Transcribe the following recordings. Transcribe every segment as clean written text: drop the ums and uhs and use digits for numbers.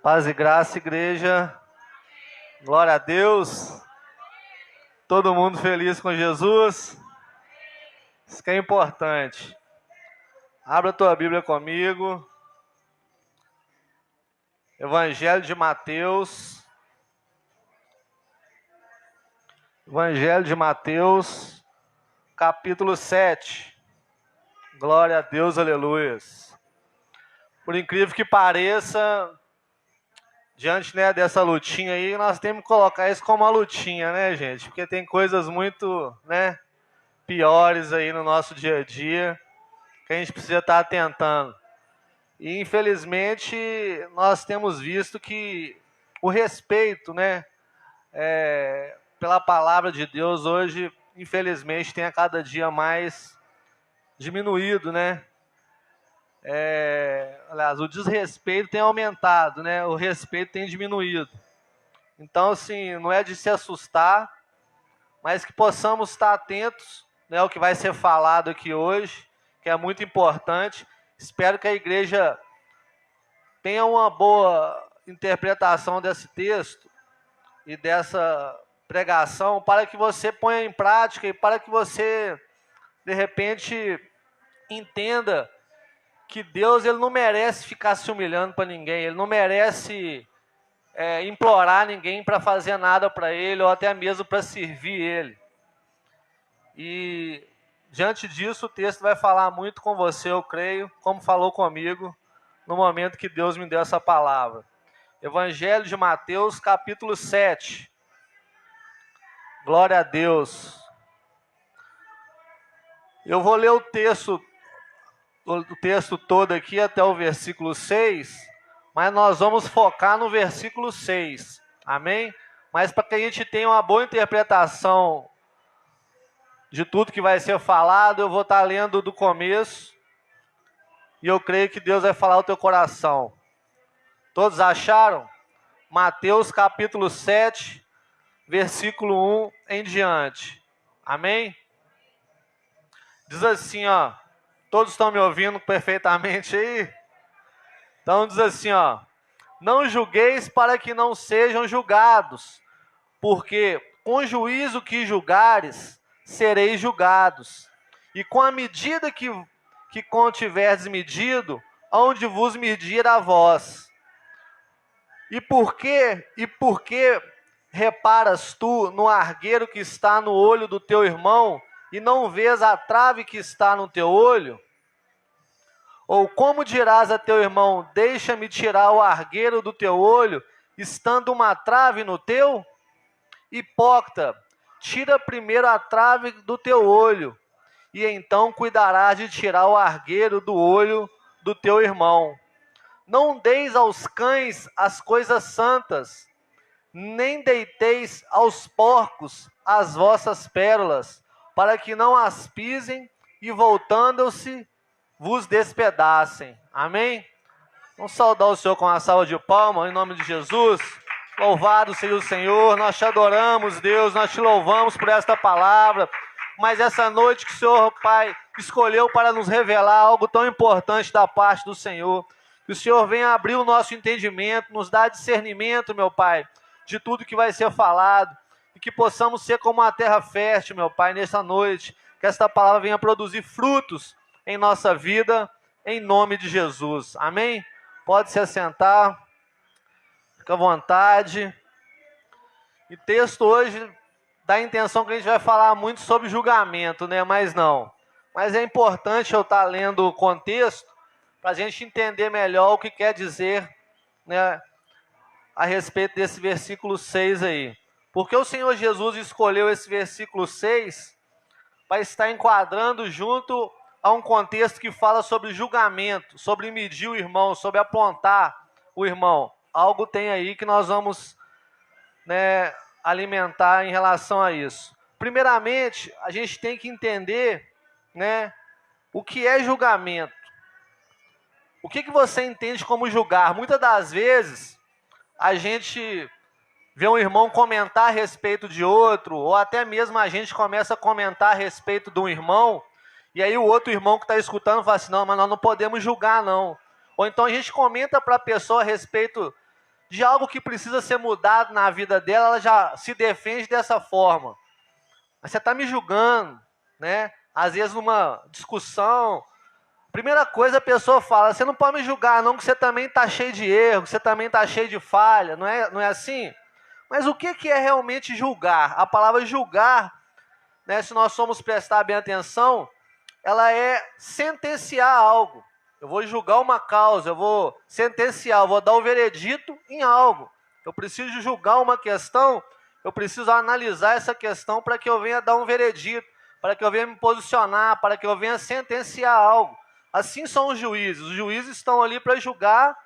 Paz e graça, igreja. Glória a Deus. Todo mundo feliz com Jesus. Isso que é importante. Abra a tua Bíblia comigo. Evangelho de Mateus. Evangelho de Mateus, capítulo 7. Glória a Deus, aleluia. Por incrível que pareça, diante dessa lutinha aí, nós temos que colocar isso como uma lutinha, né, gente? Porque tem coisas muito, piores aí no nosso dia a dia que a gente precisa estar atentando. E, infelizmente, nós temos visto que o respeito, pela palavra de Deus hoje, infelizmente, tem a cada dia mais diminuído, Aliás, o desrespeito tem aumentado, o respeito tem diminuído. Então, assim, não é de se assustar, mas que possamos estar atentos, ao que vai ser falado aqui hoje, que é muito importante. Espero que a igreja tenha uma boa interpretação desse texto e dessa pregação, para que você ponha em prática e para que você, de repente, entenda que Deus, ele não merece ficar se humilhando para ninguém, ele não merece implorar ninguém para fazer nada para ele, ou até mesmo para servir ele. E diante disso, o texto vai falar muito com você, eu creio, como falou comigo no momento que Deus me deu essa palavra. Evangelho de Mateus, capítulo 7. Glória a Deus. Eu vou ler o texto todo aqui até o versículo 6, mas nós vamos focar no versículo 6, amém? Mas para que a gente tenha uma boa interpretação de tudo que vai ser falado, eu vou estar lendo do começo, e eu creio que Deus vai falar ao teu coração. Todos acharam? Mateus capítulo 7, versículo 1 em diante, amém? Diz assim, todos estão me ouvindo perfeitamente aí? Então diz assim, não julgueis para que não sejam julgados, porque com o juízo que julgares, sereis julgados. E com a medida que contiverdes medido, onde vos medir a vós. E por que reparas tu no argueiro que está no olho do teu irmão, e não vês a trave que está no teu olho? Ou como dirás a teu irmão, deixa-me tirar o argueiro do teu olho, estando uma trave no teu? Hipócrita, tira primeiro a trave do teu olho, e então cuidarás de tirar o argueiro do olho do teu irmão. Não deis aos cães as coisas santas, nem deiteis aos porcos as vossas pérolas, para que não as pisem e voltando-se vos despedacem. Amém? Vamos saudar o Senhor com uma salva de palmas, em nome de Jesus. Louvado seja o Senhor, nós te adoramos, Deus, nós te louvamos por esta palavra, mas essa noite que o Senhor, Pai, escolheu para nos revelar algo tão importante da parte do Senhor, que o Senhor venha abrir o nosso entendimento, nos dar discernimento, meu Pai, de tudo que vai ser falado, e que possamos ser como uma terra fértil, meu Pai, nesta noite, que esta palavra venha produzir frutos em nossa vida, em nome de Jesus. Amém? Pode se assentar, fica à vontade. E texto hoje dá a intenção que a gente vai falar muito sobre julgamento, mas não. Mas é importante eu estar lendo o contexto para a gente entender melhor o que quer dizer, a respeito desse versículo 6 aí. Porque o Senhor Jesus escolheu esse versículo 6 para estar enquadrando junto a um contexto que fala sobre julgamento, sobre medir o irmão, sobre apontar o irmão. Algo tem aí que nós vamos alimentar em relação a isso. Primeiramente, a gente tem que entender o que é julgamento. O que você entende como julgar? Muitas das vezes, a gente vê um irmão comentar a respeito de outro, ou até mesmo a gente começa a comentar a respeito de um irmão, e aí o outro irmão que está escutando fala assim, não, mas nós não podemos julgar, não. Ou então a gente comenta para a pessoa a respeito de algo que precisa ser mudado na vida dela, ela já se defende dessa forma. Mas você está me julgando, né? Às vezes numa discussão, primeira coisa a pessoa fala, você não pode me julgar não, que você também está cheio de erro, que você também está cheio de falha, não é assim? Mas o que é realmente julgar? A palavra julgar, né, se nós formos prestar bem atenção, ela é sentenciar algo. Eu vou julgar uma causa, eu vou sentenciar, eu vou dar o veredito em algo. Eu preciso julgar uma questão, eu preciso analisar essa questão para que eu venha dar um veredito, para que eu venha me posicionar, para que eu venha sentenciar algo. Assim são os juízes estão ali para julgar,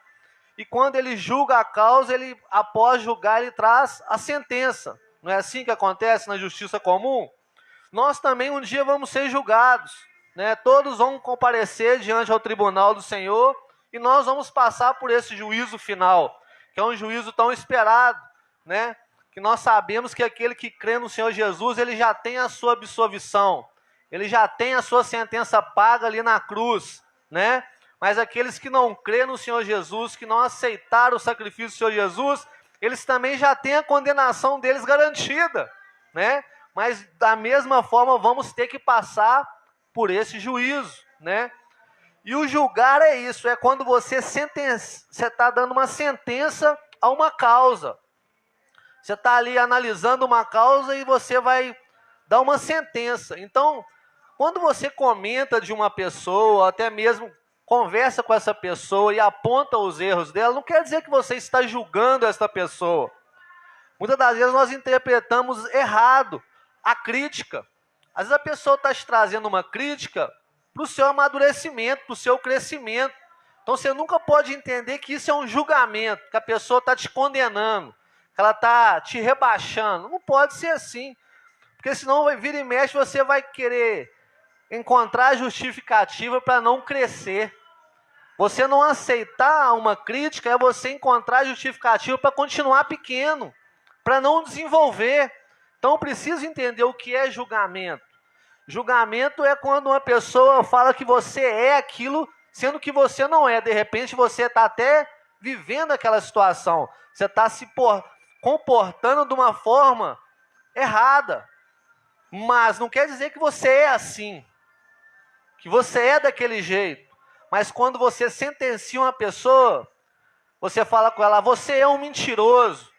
e quando ele julga a causa, ele, após julgar, ele traz a sentença. Não é assim que acontece na justiça comum? Nós também um dia vamos ser julgados, né? Todos vão comparecer diante ao tribunal do Senhor, e nós vamos passar por esse juízo final, que é um juízo tão esperado, né? Que nós sabemos que aquele que crê no Senhor Jesus, ele já tem a sua absolvição, ele já tem a sua sentença paga ali na cruz, né? Mas aqueles que não crêem no Senhor Jesus, que não aceitaram o sacrifício do Senhor Jesus, eles também já têm a condenação deles garantida, né? Mas da mesma forma vamos ter que passar por esse juízo, né? E o julgar é isso, é quando você está dando uma sentença a uma causa. Você está ali analisando uma causa e você vai dar uma sentença. Então, quando você comenta de uma pessoa, até mesmo conversa com essa pessoa e aponta os erros dela, não quer dizer que você está julgando essa pessoa. Muitas das vezes nós interpretamos errado a crítica. Às vezes a pessoa está te trazendo uma crítica para o seu amadurecimento, para o seu crescimento. Então você nunca pode entender que isso é um julgamento, que a pessoa está te condenando, que ela está te rebaixando. Não pode ser assim, porque senão vira e mexe, você vai querer encontrar justificativa para não crescer. Você não aceitar uma crítica é você encontrar justificativa para continuar pequeno, para não desenvolver. Então eu preciso entender o que é julgamento. Julgamento é quando uma pessoa fala que você é aquilo, sendo que você não é. De repente você está até vivendo aquela situação. Você está se comportando de uma forma errada. Mas não quer dizer que você é assim, que você é daquele jeito. Mas quando você sentencia uma pessoa, você fala com ela, você é um mentiroso.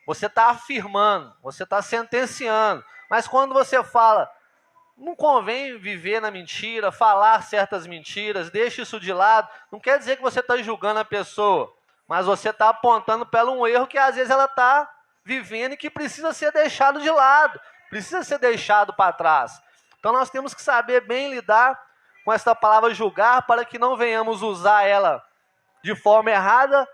Você está afirmando, você está sentenciando. Mas quando você fala, não convém viver na mentira, falar certas mentiras, deixa isso de lado, não quer dizer que você está julgando a pessoa, mas você está apontando para um erro que às vezes ela está vivendo e que precisa ser deixado de lado, precisa ser deixado para trás. Então nós temos que saber bem lidar com essa palavra julgar, para que não venhamos usar ela de forma errada,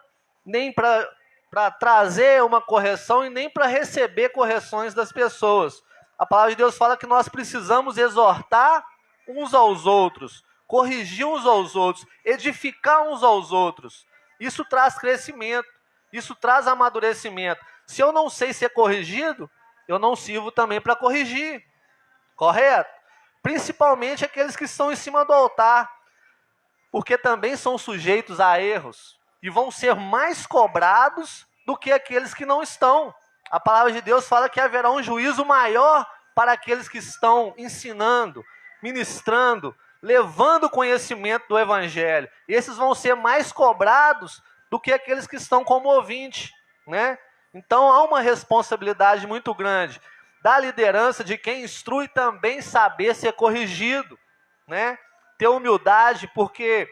nem para trazer uma correção e nem para receber correções das pessoas. A palavra de Deus fala que nós precisamos exortar uns aos outros, corrigir uns aos outros, edificar uns aos outros. Isso traz crescimento, isso traz amadurecimento. Se eu não sei ser corrigido, eu não sirvo também para corrigir, correto? Principalmente aqueles que estão em cima do altar, porque também são sujeitos a erros e vão ser mais cobrados do que aqueles que não estão. A palavra de Deus fala que haverá um juízo maior para aqueles que estão ensinando, ministrando, levando conhecimento do Evangelho. Esses vão ser mais cobrados do que aqueles que estão como ouvinte, né? Então há uma responsabilidade muito grande da liderança, de quem instrui, também saber ser corrigido, né? Ter humildade, porque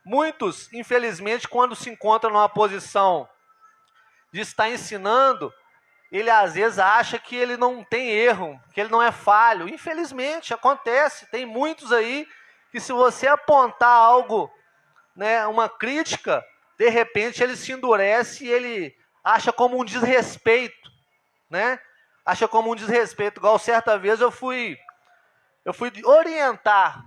muitos, infelizmente, quando se encontram numa posição de estar ensinando, ele às vezes acha que ele não tem erro, que ele não é falho. Infelizmente, acontece, tem muitos aí que se você apontar algo, né, uma crítica, de repente ele se endurece e ele acha como um desrespeito, né? Acha como um desrespeito. Igual certa vez eu fui orientar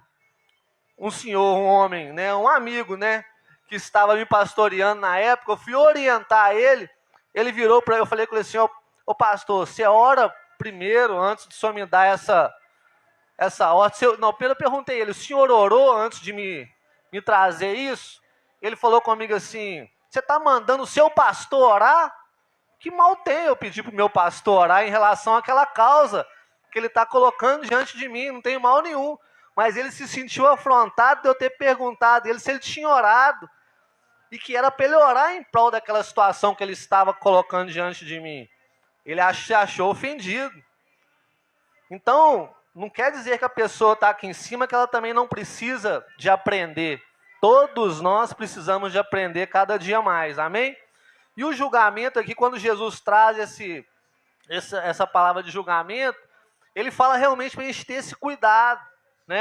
um senhor, um homem, né, um amigo, né, que estava me pastoreando na época. Eu fui orientar ele, ele virou para eu falei com ele assim, ô pastor, você ora primeiro antes de o senhor me dar essa ordem? Não, eu perguntei a ele, o senhor orou antes de me trazer isso? Ele falou comigo assim, Você está mandando o seu pastor orar? Que mal tem eu pedir para o meu pastor orar em relação àquela causa que ele está colocando diante de mim, não tem mal nenhum. Mas ele se sentiu afrontado de eu ter perguntado a ele se ele tinha orado e que era para ele orar em prol daquela situação que ele estava colocando diante de mim. Ele se achou ofendido. Então, não quer dizer que a pessoa está aqui em cima que ela também não precisa de aprender. Todos nós precisamos de aprender cada dia mais, amém? E o julgamento aqui, quando Jesus traz essa palavra de julgamento, ele fala realmente para a gente ter esse cuidado, né?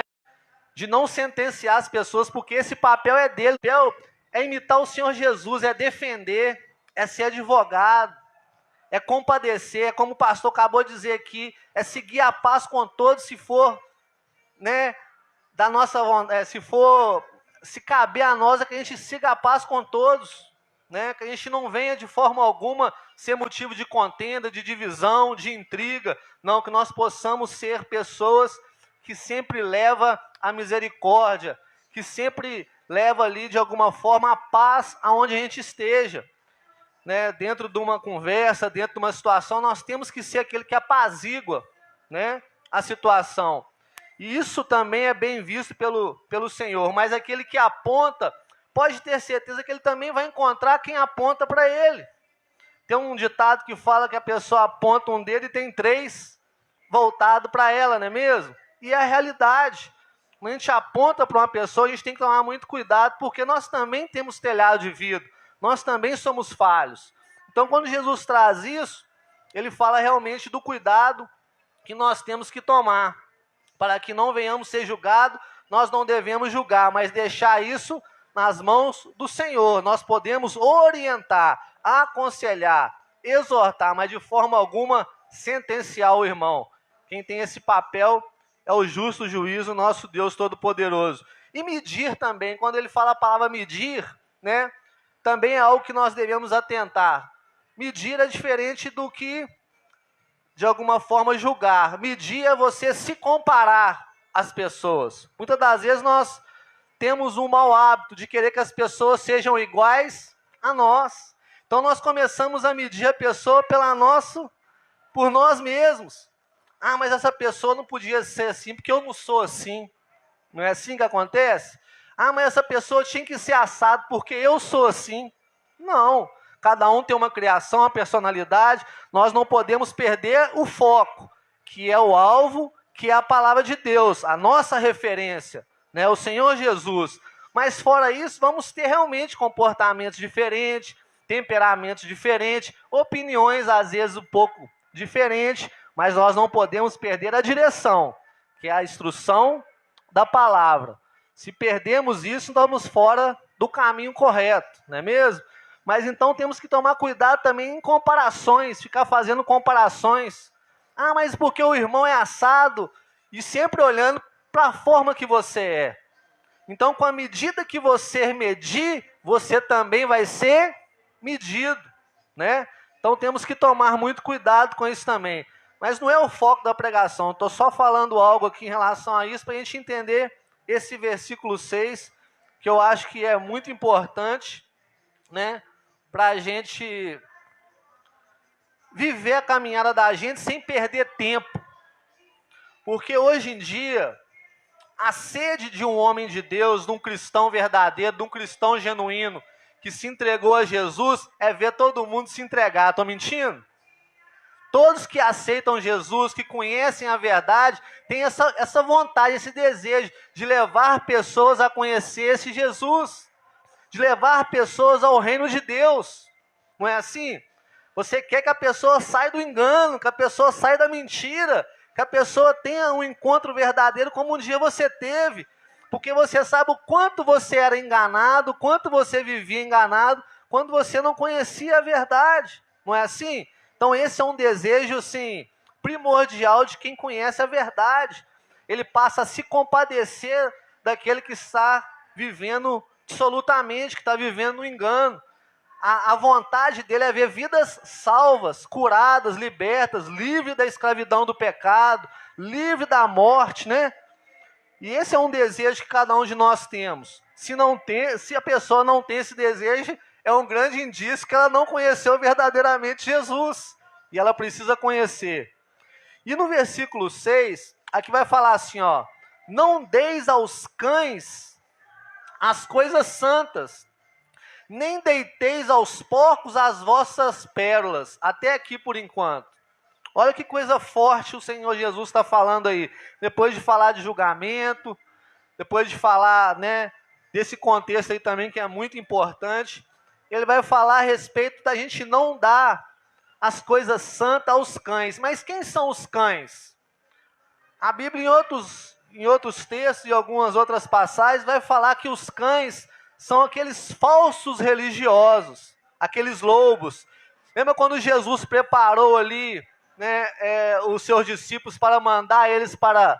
De não sentenciar as pessoas, porque esse papel é dele. O papel é imitar o Senhor Jesus, é defender, é ser advogado, é compadecer, é como o pastor acabou de dizer aqui, é seguir a paz com todos, se for, né, da nossa vontade, se caber a nós, é que a gente siga a paz com todos, né, que a gente não venha de forma alguma ser motivo de contenda, de divisão, de intriga, não, que nós possamos ser pessoas que sempre levam a misericórdia, que sempre leva ali de alguma forma a paz aonde a gente esteja. Né, dentro de uma conversa, dentro de uma situação, nós temos que ser aquele que apazigua, né, a situação. E isso também é bem visto pelo Senhor. Mas aquele que aponta, pode ter certeza que ele também vai encontrar quem aponta para ele. Tem um ditado que fala que a pessoa aponta um dedo e tem 3 voltado para ela, não é mesmo? E é a realidade. Quando a gente aponta para uma pessoa, a gente tem que tomar muito cuidado, porque nós também temos telhado de vidro. Nós também somos falhos. Então, quando Jesus traz isso, ele fala realmente do cuidado que nós temos que tomar. Para que não venhamos ser julgados, nós não devemos julgar, mas deixar isso nas mãos do Senhor. Nós podemos orientar, aconselhar, exortar, mas de forma alguma sentenciar o irmão. Quem tem esse papel é o justo juiz, o nosso Deus Todo-Poderoso. E medir também, quando ele fala a palavra medir, né? Também é algo que nós devemos atentar. Medir é diferente do que, de alguma forma, julgar. Medir é você se comparar às pessoas. Muitas das vezes nós temos um mau hábito de querer que as pessoas sejam iguais a nós. Então nós começamos a medir a pessoa por nós mesmos. Ah, mas essa pessoa não podia ser assim porque eu não sou assim. Não é assim que acontece? Ah, mas essa pessoa tinha que ser assado porque eu sou assim. Não. Cada um tem uma criação, uma personalidade. Nós não podemos perder o foco, que é o alvo, que é a palavra de Deus, a nossa referência, né? O Senhor Jesus. Mas fora isso, vamos ter realmente comportamentos diferentes, temperamentos diferentes, opiniões às vezes um pouco diferentes, mas nós não podemos perder a direção, que é a instrução da palavra. Se perdemos isso, estamos fora do caminho correto, não é mesmo? Mas então temos que tomar cuidado também em comparações, ficar fazendo comparações. Ah, mas porque o irmão é assado, e sempre olhando para a forma que você é. Então, com a medida que você medir, você também vai ser medido, né? Então temos que tomar muito cuidado com isso também. Mas não é o foco da pregação, estou só falando algo aqui em relação a isso, para a gente entender esse versículo 6, que eu acho que é muito importante, né, para a gente viver a caminhada da gente sem perder tempo. Porque hoje em dia, a sede de um homem de Deus, de um cristão verdadeiro, de um cristão genuíno, que se entregou a Jesus, é ver todo mundo se entregar. Estou mentindo? Todos que aceitam Jesus, que conhecem a verdade, têm essa vontade, esse desejo de levar pessoas a conhecer esse Jesus, de levar pessoas ao reino de Deus. Não é assim? Você quer que a pessoa saia do engano, que a pessoa saia da mentira, que a pessoa tenha um encontro verdadeiro como um dia você teve, porque você sabe o quanto você era enganado, o quanto você vivia enganado, quando você não conhecia a verdade. Não é assim? Então esse é um desejo, assim, primordial de quem conhece a verdade. Ele passa a se compadecer daquele que está vivendo absolutamente, que está vivendo no engano. A vontade dele é ver vidas salvas, curadas, libertas, livre da escravidão do pecado, livre da morte, né? E esse é um desejo que cada um de nós temos. Se a pessoa não tem esse desejo, é um grande indício que ela não conheceu verdadeiramente Jesus. E ela precisa conhecer. E no versículo 6, aqui vai falar assim, ó: não deis aos cães as coisas santas, nem deiteis aos porcos as vossas pérolas. Até aqui por enquanto. Olha que coisa forte o Senhor Jesus está falando aí. Depois de falar de julgamento, depois de falar, né, desse contexto aí também que é muito importante, ele vai falar a respeito da gente não dar as coisas santas aos cães. Mas quem são os cães? A Bíblia, em outros textos e algumas outras passagens, vai falar que os cães são aqueles falsos religiosos, aqueles lobos. Lembra quando Jesus preparou ali, né, os seus discípulos para mandar eles para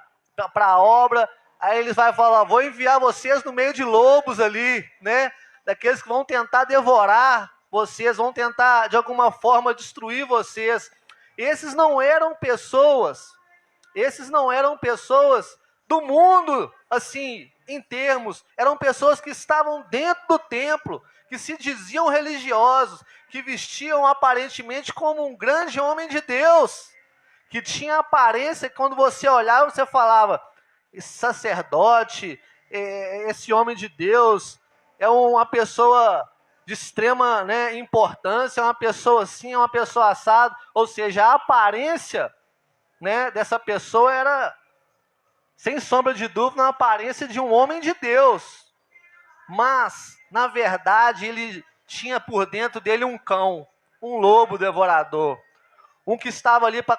a obra? Aí eles vão falar: vou enviar vocês no meio de lobos ali, né? Daqueles que vão tentar devorar vocês, vão tentar de alguma forma destruir vocês. Esses não eram pessoas do mundo, assim, em termos. Eram pessoas que estavam dentro do templo, que se diziam religiosos, que vestiam aparentemente como um grande homem de Deus, que tinha aparência que quando você olhava, você falava: esse sacerdote, esse homem de Deus, é uma pessoa de extrema, né, importância, é uma pessoa assim, é uma pessoa assada. Ou seja, a aparência, né, dessa pessoa era, sem sombra de dúvida, uma aparência de um homem de Deus. Mas, na verdade, ele tinha por dentro dele um cão, um lobo devorador. Um que estava ali para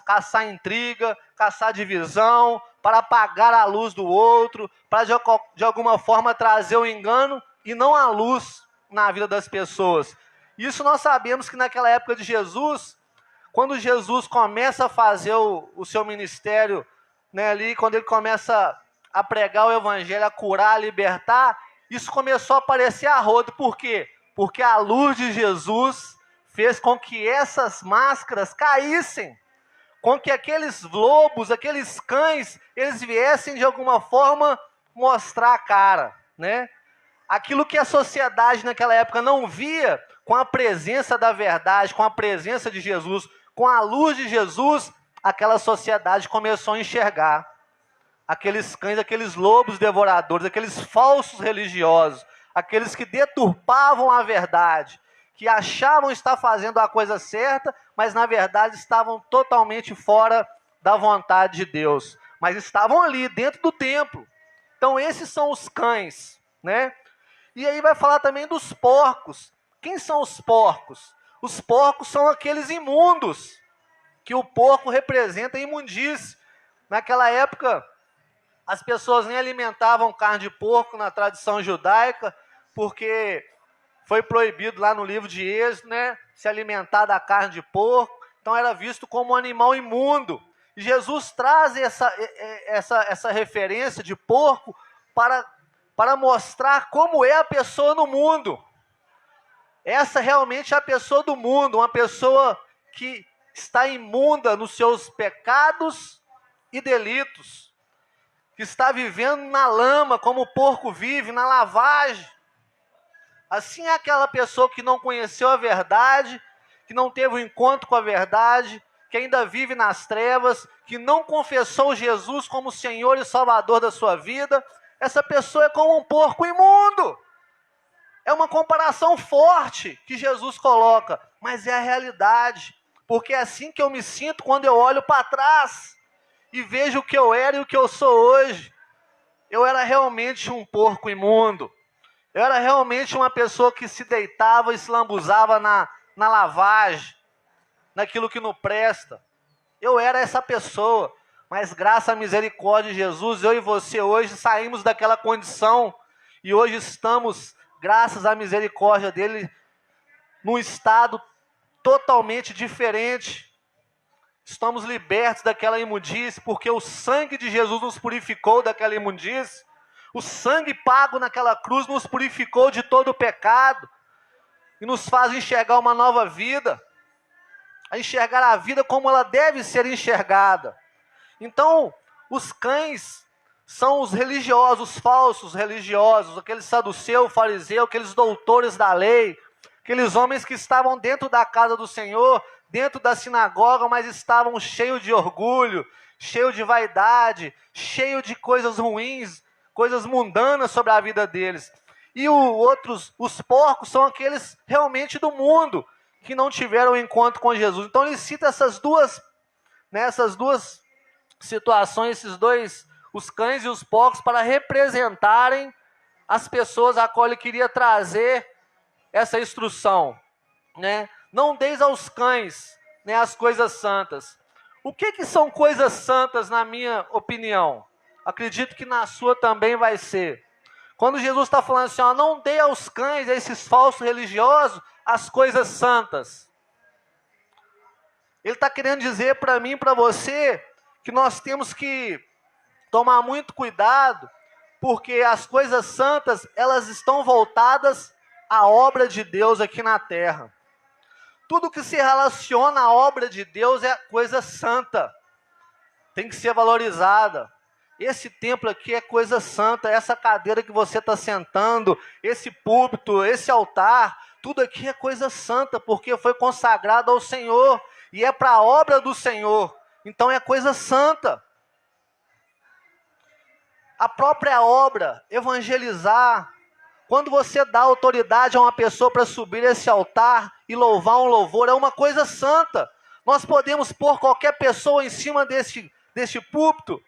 caçar intriga, caçar divisão, para apagar a luz do outro, para de alguma forma trazer o engano e não a luz na vida das pessoas. Isso nós sabemos que naquela época de Jesus, quando Jesus começa a fazer o seu ministério, né, ali, quando ele começa a pregar o evangelho, a curar, a libertar, isso começou a aparecer a rodo. Por quê? Porque a luz de Jesus fez com que essas máscaras caíssem, com que aqueles lobos, aqueles cães, eles viessem de alguma forma mostrar a cara, né? Aquilo que a sociedade naquela época não via, com a presença da verdade, com a presença de Jesus, com a luz de Jesus, aquela sociedade começou a enxergar. Aqueles cães, aqueles lobos devoradores, aqueles falsos religiosos, aqueles que deturpavam a verdade, que achavam estar fazendo a coisa certa, mas na verdade estavam totalmente fora da vontade de Deus. Mas estavam ali, dentro do templo. Então esses são os cães, né? E aí vai falar também dos porcos. Quem são os porcos? Os porcos são aqueles imundos, que o porco representa a imundície. Naquela época, as pessoas nem alimentavam carne de porco na tradição judaica, porque foi proibido lá no livro de Êxodo, né, se alimentar da carne de porco. Então era visto como um animal imundo. E Jesus traz essa referência de porco para mostrar como é a pessoa no mundo. Essa realmente é a pessoa do mundo, uma pessoa que está imunda nos seus pecados e delitos, que está vivendo na lama, como o porco vive, na lavagem. Assim é aquela pessoa que não conheceu a verdade, que não teve um encontro com a verdade, que ainda vive nas trevas, que não confessou Jesus como Senhor e Salvador da sua vida. Essa pessoa é como um porco imundo. É uma comparação forte que Jesus coloca, mas é a realidade, porque é assim que eu me sinto quando eu olho para trás e vejo o que eu era e o que eu sou hoje. Eu era realmente um porco imundo. Eu era realmente uma pessoa que se deitava e se lambuzava na lavagem, naquilo que não presta. Eu era essa pessoa, mas graças à misericórdia de Jesus, eu e você hoje saímos daquela condição e hoje estamos, graças à misericórdia dele, num estado totalmente diferente. Estamos libertos daquela imundície, porque o sangue de Jesus nos purificou daquela imundície. O sangue pago naquela cruz nos purificou de todo o pecado e nos faz enxergar uma nova vida, a enxergar a vida como ela deve ser enxergada. Então, os cães são os religiosos, os falsos religiosos, aqueles saduceus, fariseus, aqueles doutores da lei, Aqueles homens que estavam dentro da casa do Senhor, dentro da sinagoga, mas estavam cheios de orgulho, cheios de vaidade, cheios de coisas ruins, coisas mundanas sobre a vida deles. E os porcos são aqueles realmente do mundo, que não tiveram encontro com Jesus. Então ele cita essas duas situações, esses dois, os cães e os porcos, para representarem as pessoas a qual ele queria trazer essa instrução, né? Não deis aos cães, né, as coisas santas. O que são coisas santas, na minha opinião? Acredito que na sua também vai ser. Quando Jesus está falando assim, ó, não dê aos cães, a esses falsos religiosos, as coisas santas. Ele está querendo dizer para mim e para você que nós temos que tomar muito cuidado, porque as coisas santas, elas estão voltadas à obra de Deus aqui na terra. Tudo que se relaciona à obra de Deus é coisa santa. Tem que ser valorizada. Esse templo aqui é coisa santa, essa cadeira que você está sentando, esse púlpito, esse altar, tudo aqui é coisa santa, porque foi consagrado ao Senhor, e é para a obra do Senhor, então é coisa santa. A própria obra, evangelizar, quando você dá autoridade a uma pessoa para subir esse altar e louvar um louvor, é uma coisa santa. Nós podemos pôr qualquer pessoa em cima deste púlpito,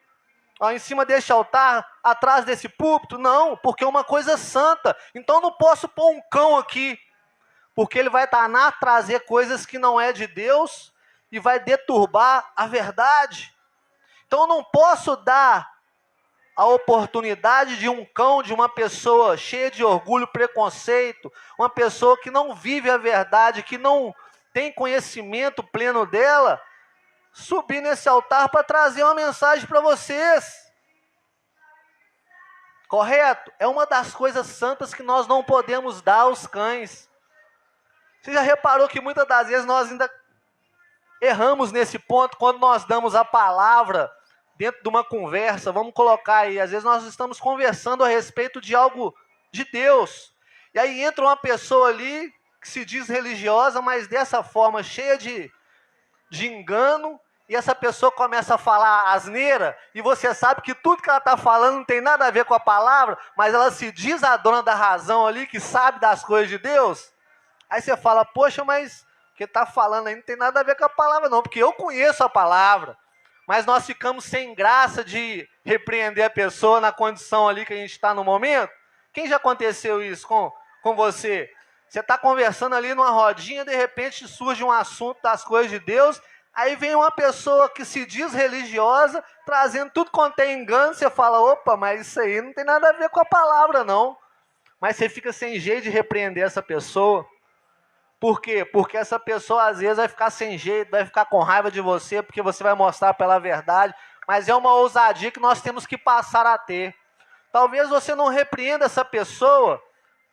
em cima deste altar, atrás desse púlpito? Não, porque é uma coisa santa. Então eu não posso pôr um cão aqui, porque ele vai danar trazer coisas que não é de Deus e vai deturbar a verdade. Então eu não posso dar a oportunidade de um cão, de uma pessoa cheia de orgulho, preconceito, uma pessoa que não vive a verdade, que não tem conhecimento pleno dela, subir nesse altar para trazer uma mensagem para vocês. Correto? É uma das coisas santas que nós não podemos dar aos cães. Você já reparou que muitas das vezes nós ainda erramos nesse ponto quando nós damos a palavra dentro de uma conversa? Vamos colocar aí, às vezes nós estamos conversando a respeito de algo de Deus. E aí entra uma pessoa ali que se diz religiosa, mas dessa forma, cheia de engano, e essa pessoa começa a falar asneira, e você sabe que tudo que ela está falando não tem nada a ver com a palavra, mas ela se diz a dona da razão ali, que sabe das coisas de Deus. Aí você fala, poxa, mas o que está falando aí não tem nada a ver com a palavra não, porque eu conheço a palavra. Mas nós ficamos sem graça de repreender a pessoa na condição ali que a gente está no momento. Quem já aconteceu isso com você? Você está conversando ali numa rodinha, de repente surge um assunto das coisas de Deus, aí vem uma pessoa que se diz religiosa, trazendo tudo quanto é engano, você fala, opa, mas isso aí não tem nada a ver com a palavra não. Mas você fica sem jeito de repreender essa pessoa. Por quê? Porque essa pessoa às vezes vai ficar sem jeito, vai ficar com raiva de você, porque você vai mostrar pela verdade, mas é uma ousadia que nós temos que passar a ter. Talvez você não repreenda essa pessoa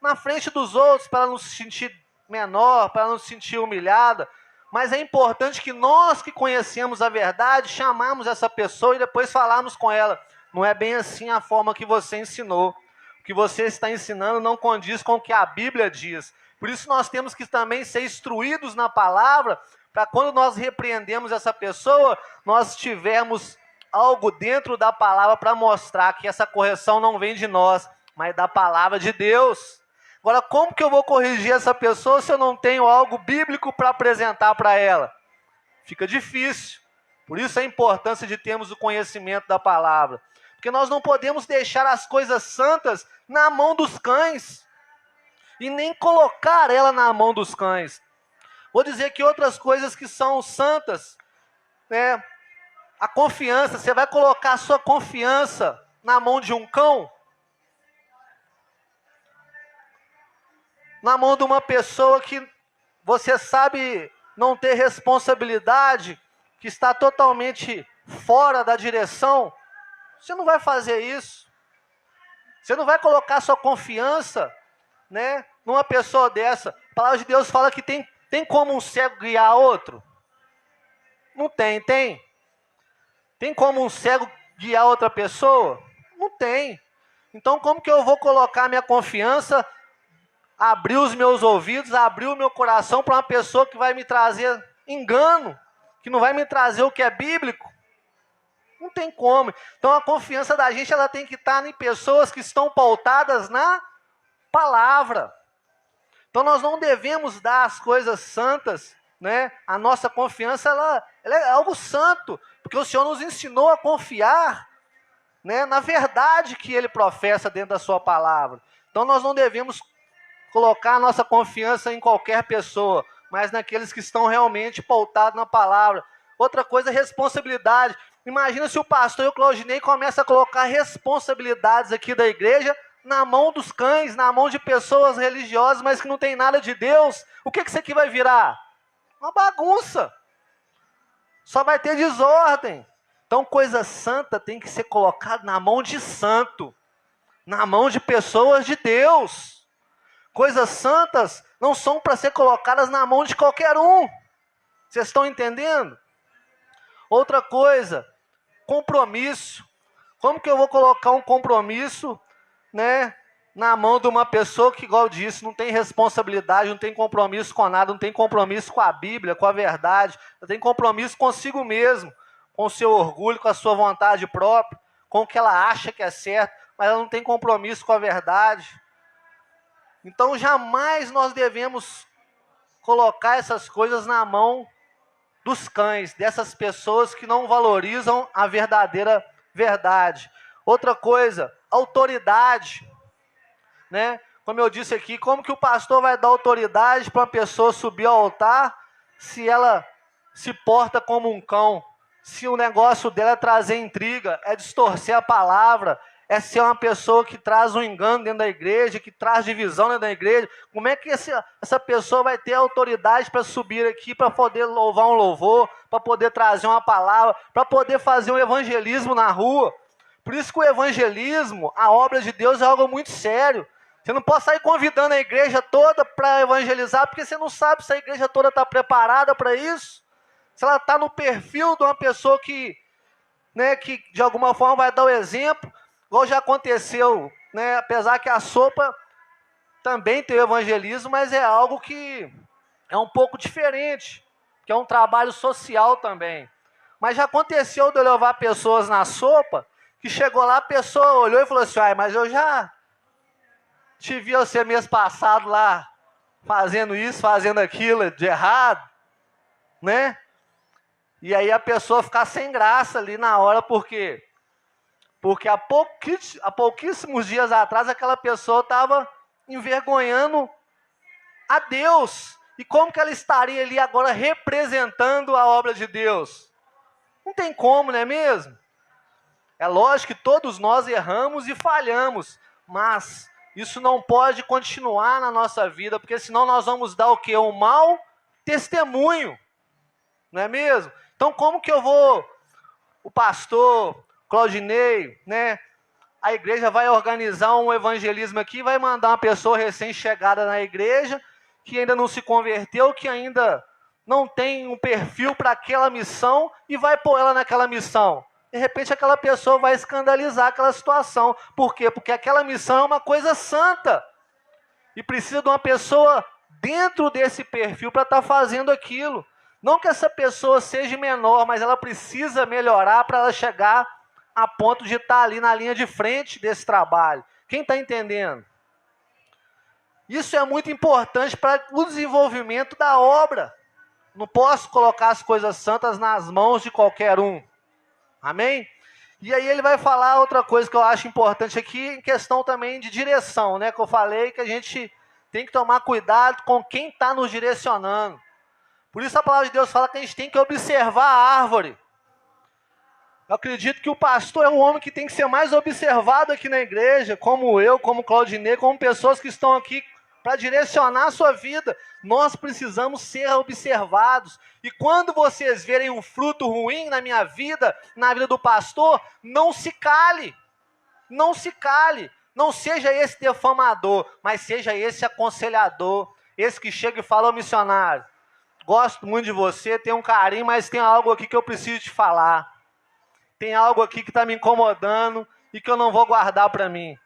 na frente dos outros, para ela não se sentir menor, para ela não se sentir humilhada, mas é importante que nós que conhecemos a verdade, chamamos essa pessoa e depois falarmos com ela. Não é bem assim a forma que você ensinou. O que você está ensinando não condiz com o que a Bíblia diz. Por isso nós temos que também ser instruídos na palavra, para quando nós repreendemos essa pessoa, nós tivermos algo dentro da palavra para mostrar que essa correção não vem de nós, mas da palavra de Deus. Agora, como que eu vou corrigir essa pessoa se eu não tenho algo bíblico para apresentar para ela? Fica difícil. Por isso a importância de termos o conhecimento da palavra. Porque nós não podemos deixar as coisas santas na mão dos cães. E nem colocar ela na mão dos cães. Vou dizer que outras coisas que são santas, né? A confiança, você vai colocar a sua confiança na mão de um cão? Na mão de uma pessoa que você sabe não ter responsabilidade, que está totalmente fora da direção? Você não vai fazer isso. Você não vai colocar sua confiança, né, numa pessoa dessa. A palavra de Deus fala que tem como um cego guiar outro? Não tem, tem? Tem como um cego guiar outra pessoa? Não tem. Então como que eu vou colocar minha confiança abrir os meus ouvidos, abrir o meu coração para uma pessoa que vai me trazer engano, que não vai me trazer o que é bíblico? Não tem como. Então a confiança da gente ela tem que estar em pessoas que estão pautadas na palavra. Então nós não devemos dar as coisas santas, né? A nossa confiança ela é algo santo, porque o Senhor nos ensinou a confiar, né, na verdade que Ele professa dentro da sua palavra. Então nós não devemos colocar a nossa confiança em qualquer pessoa, mas naqueles que estão realmente pautados na palavra. Outra coisa é responsabilidade. Imagina se o pastor e o Claudinei começam a colocar responsabilidades aqui da igreja na mão dos cães, na mão de pessoas religiosas, mas que não tem nada de Deus. O que isso aqui vai virar? Uma bagunça. Só vai ter desordem. Então, coisa santa tem que ser colocada na mão de santo, na mão de pessoas de Deus. Coisas santas não são para ser colocadas na mão de qualquer um. Vocês estão entendendo? Outra coisa, compromisso. Como que eu vou colocar um compromisso, né, na mão de uma pessoa que, igual eu disse, não tem responsabilidade, não tem compromisso com nada, não tem compromisso com a Bíblia, com a verdade, não tem compromisso consigo mesmo, com o seu orgulho, com a sua vontade própria, com o que ela acha que é certo, mas ela não tem compromisso com a verdade. Então jamais nós devemos colocar essas coisas na mão dos cães, dessas pessoas que não valorizam a verdadeira verdade. Outra coisa, autoridade, né? Como eu disse aqui, como que o pastor vai dar autoridade para uma pessoa subir ao altar se ela se porta como um cão? Se o negócio dela é trazer intriga, é distorcer a palavra, é ser uma pessoa que traz um engano dentro da igreja, que traz divisão dentro da igreja. Como é que essa pessoa vai ter autoridade para subir aqui, para poder louvar um louvor, para poder trazer uma palavra, para poder fazer um evangelismo na rua? Por isso que o evangelismo, a obra de Deus é algo muito sério. Você não pode sair convidando a igreja toda para evangelizar, porque você não sabe se a igreja toda está preparada para isso. Se ela está no perfil de uma pessoa que, né, que de alguma forma vai dar o exemplo, igual já aconteceu, né, apesar que a sopa também tem o evangelismo, mas é algo que é um pouco diferente, que é um trabalho social também. Mas já aconteceu de eu levar pessoas na sopa, que chegou lá, a pessoa olhou e falou assim, mas eu já te vi você mês passado lá, fazendo isso, fazendo aquilo de errado, né? E aí a pessoa ficar sem graça ali na hora, por quê? Porque há pouquíssimos dias atrás aquela pessoa estava envergonhando a Deus. E como que ela estaria ali agora representando a obra de Deus? Não tem como, não é mesmo? É lógico que todos nós erramos e falhamos, mas isso não pode continuar na nossa vida, porque senão nós vamos dar o quê? Um mau testemunho, não é mesmo? Então como que eu vou, o pastor Claudinei, né? A igreja vai organizar um evangelismo aqui, vai mandar uma pessoa recém-chegada na igreja, que ainda não se converteu, que ainda não tem um perfil para aquela missão, e vai pôr ela naquela missão. De repente aquela pessoa vai escandalizar aquela situação. Por quê? Porque aquela missão é uma coisa santa. E precisa de uma pessoa dentro desse perfil para estar fazendo aquilo. Não que essa pessoa seja menor, mas ela precisa melhorar para ela chegar a ponto de estar ali na linha de frente desse trabalho. Quem está entendendo? Isso é muito importante para o desenvolvimento da obra. Não posso colocar as coisas santas nas mãos de qualquer um. Amém? E aí ele vai falar outra coisa que eu acho importante aqui, em questão também de direção, né? Que eu falei que a gente tem que tomar cuidado com quem está nos direcionando. Por isso a palavra de Deus fala que a gente tem que observar a árvore. Eu acredito que o pastor é um homem que tem que ser mais observado aqui na igreja, como eu, como Claudinei, como pessoas que estão aqui para direcionar a sua vida. Nós precisamos ser observados. E quando vocês verem um fruto ruim na minha vida, na vida do pastor, não se cale. Não se cale. Não seja esse defamador, mas seja esse aconselhador. Esse que chega e fala, missionário, gosto muito de você, tenho um carinho, mas tem algo aqui que eu preciso te falar. Tem algo aqui que está me incomodando e que eu não vou guardar para mim.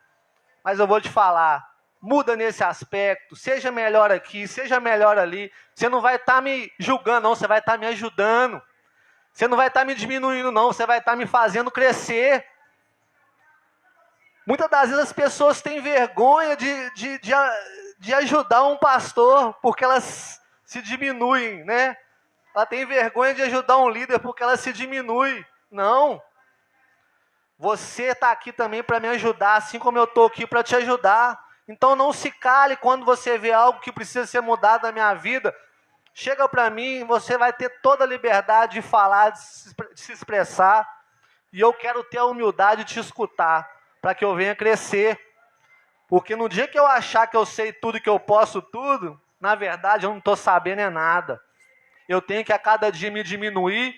Mas eu vou te falar. muda nesse aspecto, seja melhor aqui, seja melhor ali. Você não vai estar me julgando, não, você vai estar me ajudando. Você não vai estar me diminuindo, não, você vai estar me fazendo crescer. Muitas das vezes as pessoas têm vergonha de ajudar um pastor, porque elas se diminuem, né? Ela tem vergonha de ajudar um líder, porque ela se diminui. Não. Você está aqui também para me ajudar, assim como eu estou aqui para te ajudar. Então não se cale quando você vê algo que precisa ser mudado na minha vida. Chega para mim, você vai ter toda a liberdade de falar, de se expressar. E eu quero ter a humildade de te escutar, para que eu venha crescer. Porque no dia que eu achar que eu sei tudo e que eu posso tudo, na verdade eu não estou sabendo nada. Eu tenho que a cada dia me diminuir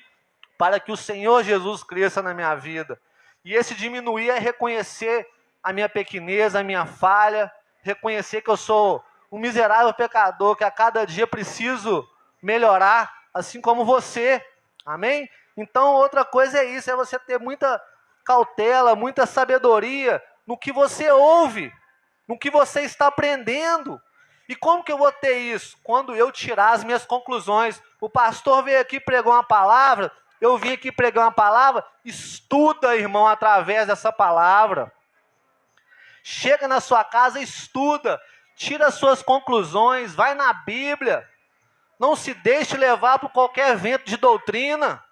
para que o Senhor Jesus cresça na minha vida. E esse diminuir é reconhecer a minha pequenez, a minha falha, reconhecer que eu sou um miserável pecador, que a cada dia preciso melhorar, assim como você. Amém? Então, outra coisa é isso, é você ter muita cautela, muita sabedoria no que você ouve, no que você está aprendendo. E como que eu vou ter isso? Quando eu tirar as minhas conclusões. O pastor veio aqui e pregou uma palavra, eu vim aqui pregar uma palavra, estuda, irmão, através dessa palavra. Chega na sua casa, estuda, tira as suas conclusões, vai na Bíblia. Não se deixe levar por qualquer vento de doutrina,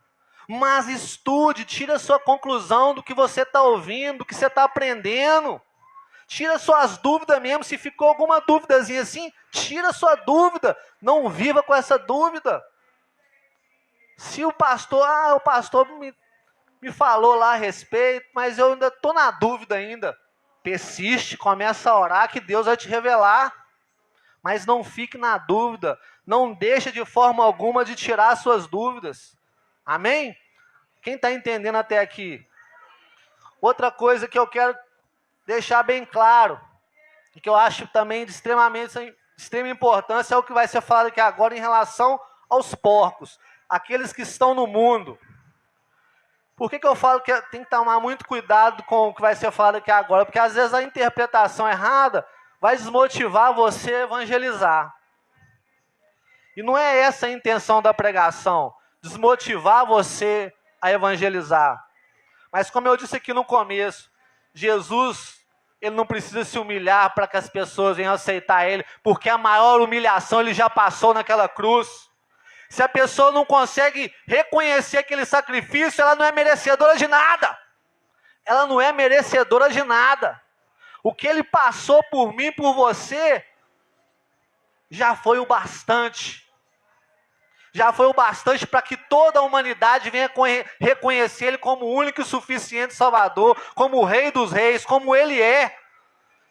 mas estude, tira a sua conclusão do que você está ouvindo, do que você está aprendendo. Tira suas dúvidas mesmo, se ficou alguma dúvidazinha assim, tira sua dúvida, não viva com essa dúvida. Se o pastor me falou lá a respeito, mas eu ainda estou na dúvida ainda. Persiste, começa a orar que Deus vai te revelar. Mas não fique na dúvida, não deixe de forma alguma de tirar suas dúvidas. Amém? Quem está entendendo até aqui? Outra coisa que eu quero deixar bem claro, e que eu acho também de extrema importância, é o que vai ser falado aqui agora em relação aos porcos, aqueles que estão no mundo. Por que eu falo que tem que tomar muito cuidado com o que vai ser falado aqui agora? Porque às vezes a interpretação errada vai desmotivar você a evangelizar. E não é essa a intenção da pregação, desmotivar você a evangelizar. Mas como eu disse aqui no começo, Jesus, ele não precisa se humilhar para que as pessoas venham aceitar ele, porque a maior humilhação ele já passou naquela cruz. Se a pessoa não consegue reconhecer aquele sacrifício, ela não é merecedora de nada. Ela não é merecedora de nada. O que ele passou por mim, por você, já foi o bastante. Já foi o bastante para que toda a humanidade venha reconhecer ele como o único e suficiente Salvador, como o Rei dos Reis, como ele é.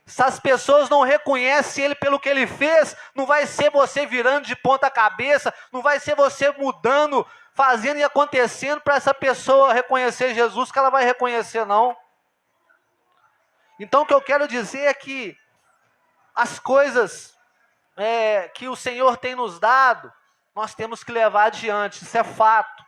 Se as pessoas não reconhecem ele pelo que ele fez, não vai ser você virando de ponta cabeça, não vai ser você mudando, fazendo e acontecendo para essa pessoa reconhecer Jesus, que ela vai reconhecer, não. Então o que eu quero dizer é que as coisas que o Senhor tem nos dado, nós temos que levar adiante, isso é fato.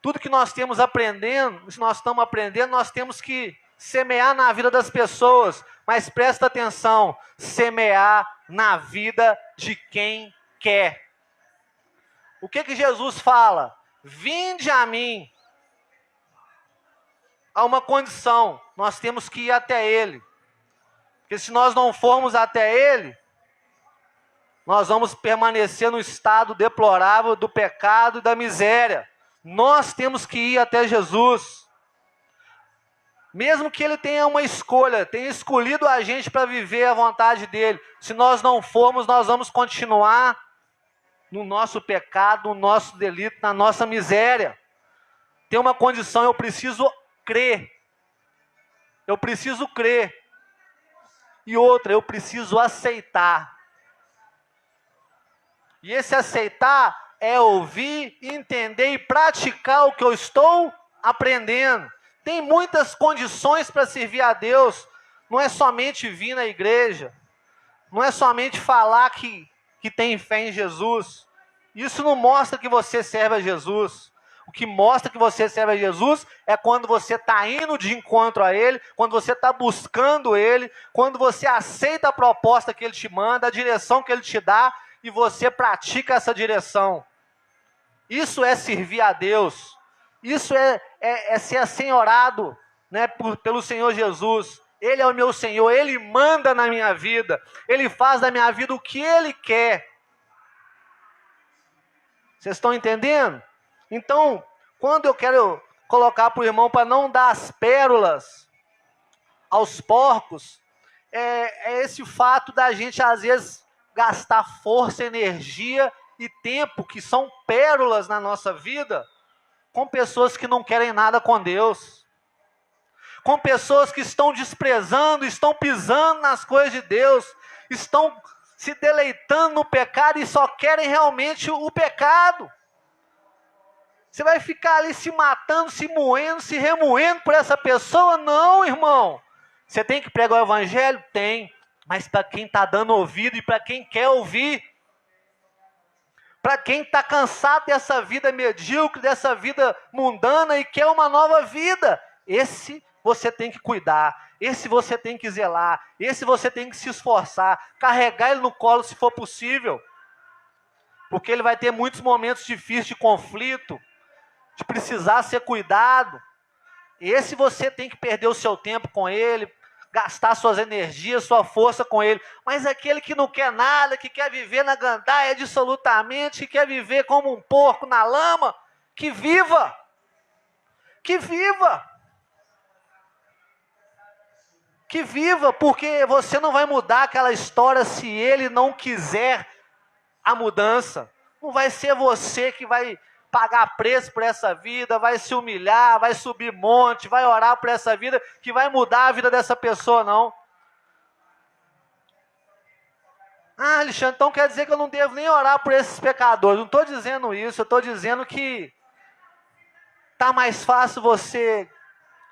Tudo que nós temos aprendendo, se nós estamos aprendendo, nós temos que semear na vida das pessoas, mas presta atenção, semear na vida de quem quer. O que Jesus fala? Vinde a mim. Há uma condição, nós temos que ir até ele. Porque se nós não formos até ele, nós vamos permanecer no estado deplorável do pecado e da miséria. Nós temos que ir até Jesus. Mesmo que ele tenha uma escolha, tenha escolhido a gente para viver a vontade dele, se nós não formos, nós vamos continuar no nosso pecado, no nosso delito, na nossa miséria. Tem uma condição, eu preciso crer. Eu preciso crer. E outra, eu preciso aceitar. E esse aceitar é ouvir, entender e praticar o que eu estou aprendendo. Tem muitas condições para servir a Deus. Não é somente vir na igreja. Não é somente falar que tem fé em Jesus. Isso não mostra que você serve a Jesus. O que mostra que você serve a Jesus é quando você está indo de encontro a Ele, quando você está buscando Ele, quando você aceita a proposta que Ele te manda, a direção que Ele te dá, e você pratica essa direção. Isso é servir a Deus. Isso é ser assenhorado, né, pelo Senhor Jesus. Ele é o meu Senhor, Ele manda na minha vida. Ele faz da minha vida o que Ele quer. Vocês estão entendendo? Então, quando eu quero colocar para o irmão para não dar as pérolas aos porcos, é esse fato da gente, às vezes, gastar força, energia e tempo, que são pérolas na nossa vida, com pessoas que não querem nada com Deus. Com pessoas que estão desprezando, estão pisando nas coisas de Deus, estão se deleitando no pecado e só querem realmente o pecado. Você vai ficar ali se matando, se moendo, se remoendo por essa pessoa? Não, irmão. Você tem que pregar o evangelho? Tem. Mas para quem está dando ouvido e para quem quer ouvir. Para quem está cansado dessa vida medíocre, dessa vida mundana e quer uma nova vida. Esse você tem que cuidar. Esse você tem que zelar. Esse você tem que se esforçar. Carregar ele no colo se for possível. Porque ele vai ter muitos momentos difíceis de conflito, de precisar ser cuidado. Esse você tem que perder o seu tempo com ele, gastar suas energias, sua força com ele. Mas aquele que não quer nada, que quer viver na gandaia dissolutamente, que quer viver como um porco na lama, que viva! Que viva! Que viva, porque você não vai mudar aquela história se ele não quiser a mudança. Não vai ser você que vai pagar preço por essa vida, vai se humilhar, vai subir monte, vai orar por essa vida, que vai mudar a vida dessa pessoa, não. Ah, Alexandre, então quer dizer que eu não devo nem orar por esses pecadores. Não estou dizendo isso, eu estou dizendo que está mais fácil você